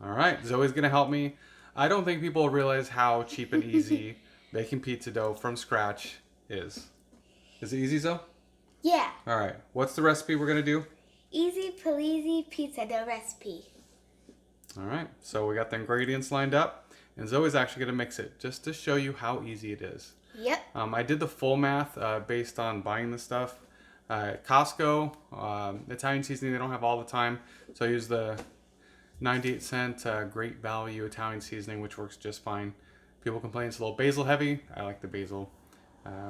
All right, Zoe's gonna help me. I don't think people realize how cheap and easy making pizza dough from scratch is. Is it easy, Zoe? Yeah. All right, what's the recipe we're gonna do? Easy Polizzi pizza dough recipe. All right, so we got the ingredients lined up, and Zoe's actually gonna mix it just to show you how easy it is. Yep. I did the full math based on buying the stuff at Costco. Italian seasoning they don't have all the time, so I use the 98-cent great value Italian seasoning, which works just fine. People complain it's a little basil heavy. I like the basil.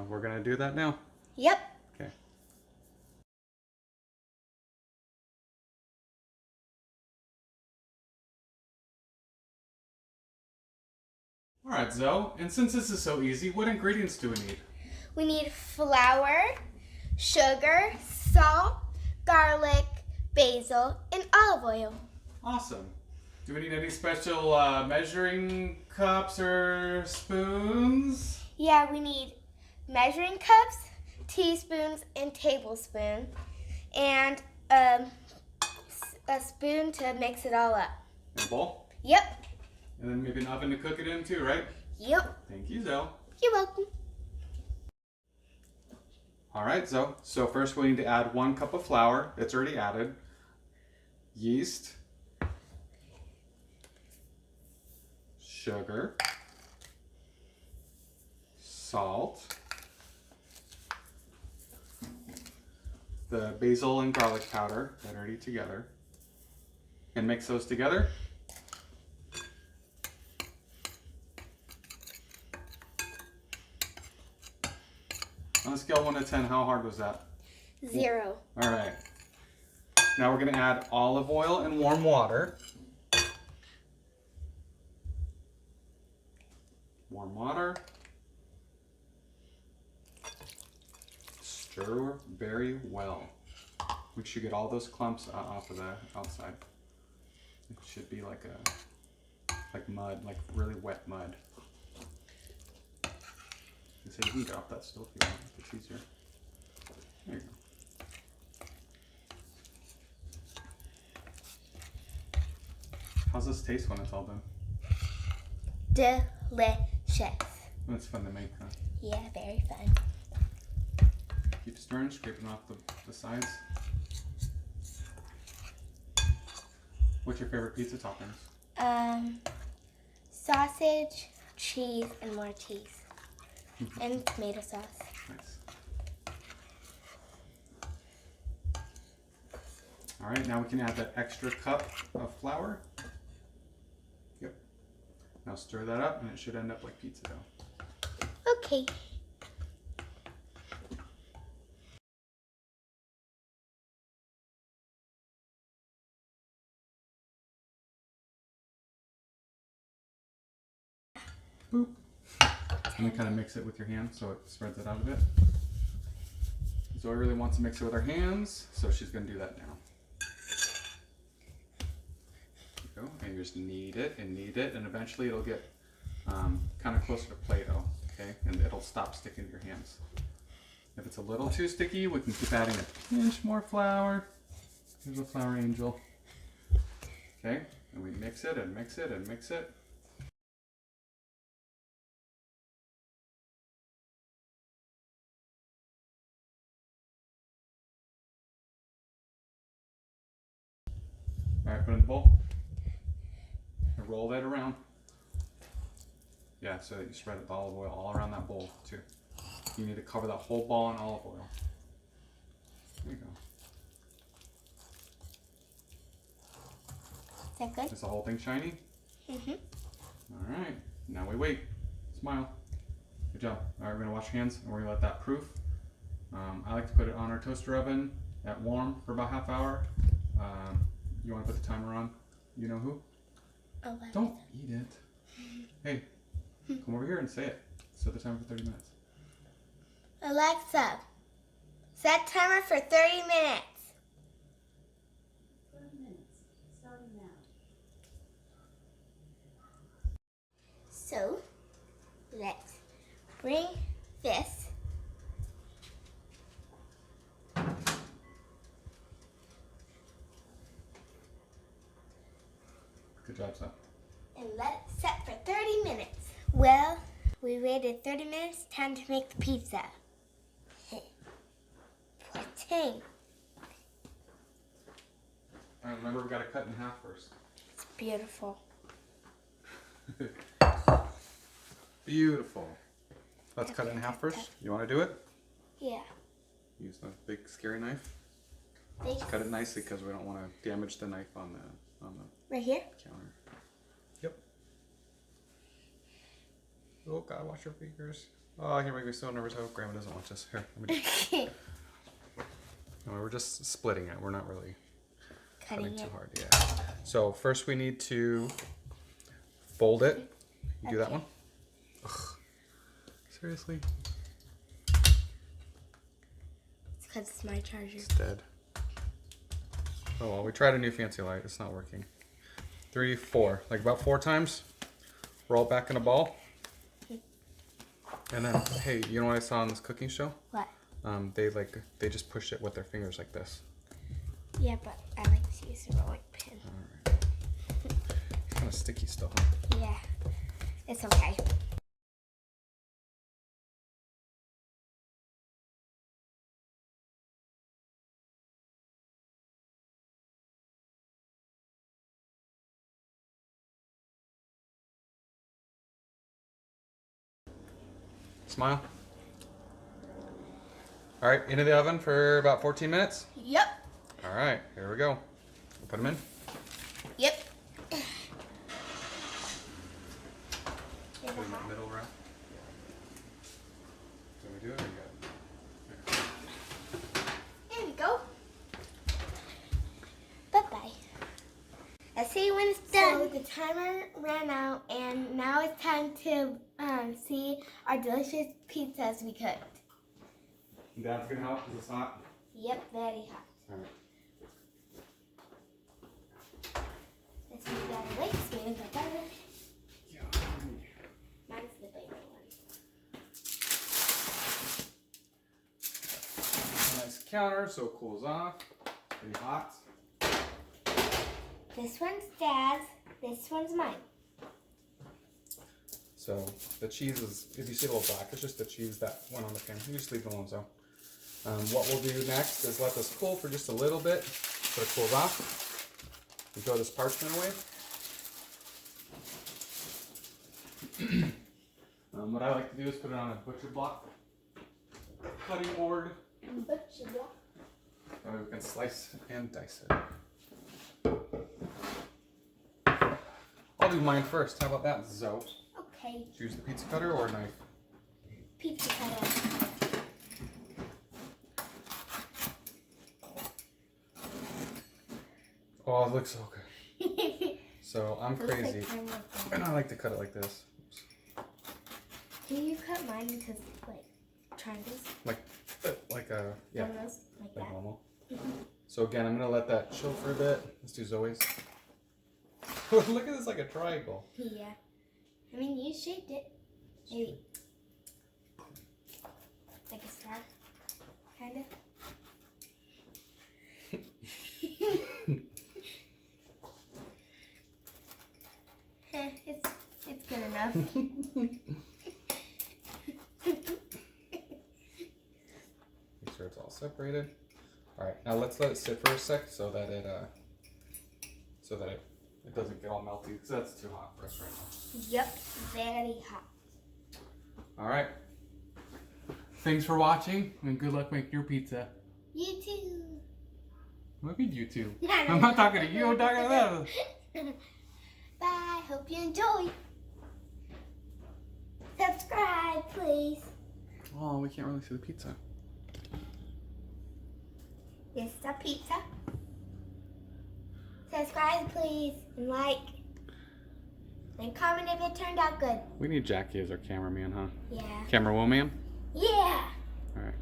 We're gonna do that now. Yep. Okay. All right, Zoe. And since this is so easy, what ingredients do we need? We need flour, sugar, salt, garlic, basil, and olive oil. Awesome. Do we need any special measuring cups or spoons? Yeah, we need measuring cups, teaspoons, and tablespoons, and a spoon to mix it all up. And a bowl? Yep. And then maybe an oven to cook it in too, right? Yep. Thank you, Zoe. You're welcome. All right, Zoe. So first we need to add 1 cup of flour. It's already added. Yeast. Sugar. Salt. The basil and garlic powder that are already together. And mix those together. On a scale of 1 to 10, how hard was that? 0. All right. Now we're going to add olive oil and warm water. Warm water. Stir very well. Make sure you get all those clumps off of the outside. It should be like mud, like really wet mud. You say you can drop that still if you want, if it's easier. There you go. How's this taste when it's all done? Delicious. It's fun to make, huh? Yeah, very fun. Keep stirring, scraping off the sides. What's your favorite pizza toppings? Sausage, cheese, and more cheese. And tomato sauce. Nice. All right, now we can add that extra cup of flour. Yep. Now stir that up and it should end up like pizza dough. Okay. Boop. And then kind of mix it with your hand so it spreads it out a bit. Zoe really wants to mix it with her hands, so she's going to do that now. There you go. And you just knead it, and eventually it'll get kind of closer to Play-Doh, okay? And it'll stop sticking to your hands. If it's a little too sticky, we can keep adding a pinch more flour. Here's a flour angel. Okay, and we mix it and mix it and mix it. All right, put it in the bowl. And roll that around. Yeah, so that you spread the olive oil all around that bowl too. You need to cover that whole ball in olive oil. There you go. Is that good? Is the whole thing shiny? Mm-hmm. All right, now we wait. Smile. Good job. All right, we're gonna wash your hands and we're gonna let that proof. I like to put it on our toaster oven at warm for about half hour. You want to put the timer on? You know who? Alexa. Don't eat it. Hey, come over here and say it. Set the timer for 30 minutes. Alexa, set timer for 30 minutes. 30 minutes, starting now. So, let's bring this Good job, Seth. And let it set for 30 minutes. Well, we waited 30 minutes. Time to make the pizza. Poor Remember, we gotta cut in half first. It's beautiful. Beautiful. Let's cut it in half first. You want to do it? Yeah. Use the big scary knife. Thanks. Cut it nicely because we don't want to damage the knife on the Right here? counter. Yep. Oh God, watch your fingers. Oh, you're making me so nervous. I hope Grandma doesn't watch this. Here, let me just. No, we're just splitting it. We're not really cutting too hard. Yeah. So first we need to fold it. You do that one? Ugh. Seriously? It's because it's my charger. It's dead. Oh well, we tried a new fancy light. It's not working. 3, 4. Like about 4 times. Roll it back in a ball. And then, hey, you know what I saw on this cooking show? What? They just push it with their fingers like this. Yeah, but I like to use a rolling pin. Alright. Kind of sticky still, huh? Yeah. It's okay. Smile. Alright, into the oven for about 14 minutes. Yep. Alright, here we go. We'll put them in. Yep. Put them in the middle row. So we do it or you got it? There we go. Bye-bye. Let's see when it's done. So the timer ran out, and now it's time to see our delicious pizzas we cooked. Dad's gonna help because it's hot. Yep, very hot. Alright. Let's move that away so we don't get better. Yeah. Mine's the bigger one. Nice counter so it cools off. Pretty hot. This one's Dad's. This one's mine. So the cheese is, if you see a little black, it's just the cheese that went on the pan. You just leave it alone. So what we'll do next is let this cool for just a little bit so it cools off. We throw this parchment away. What I like to do is put it on a butcher block cutting board. Butcher block. That way we can slice and dice it. I'll do mine first. How about that, Zoe? Okay. Choose the pizza cutter or a knife. Pizza cutter. Oh, it looks so good. So I'm crazy, and I like to cut it like this. Oops. Can you cut mine into like triangles? Like a yeah, Almost like that. normal. So again, I'm gonna let that chill for a bit. Let's do Zoe's. Look at this, like a triangle. Yeah. I mean, you shaped it. Maybe. Like a star. Kind of. It's good enough. Make sure it's all separated. All right, now let's let it sit for a sec so that it doesn't get all melty because that's too hot for us right now. Yep, very hot. All right. Thanks for watching and good luck making your pizza. You too. Look at you two. I'm not talking to you, I'm talking to them. Bye. Hope you enjoy. Subscribe, please. Oh, we can't really see the pizza. This is a pizza. Subscribe, please, and like. And comment if it turned out good. We need Jackie as our cameraman, huh? Yeah. Camera woman? Yeah. All right.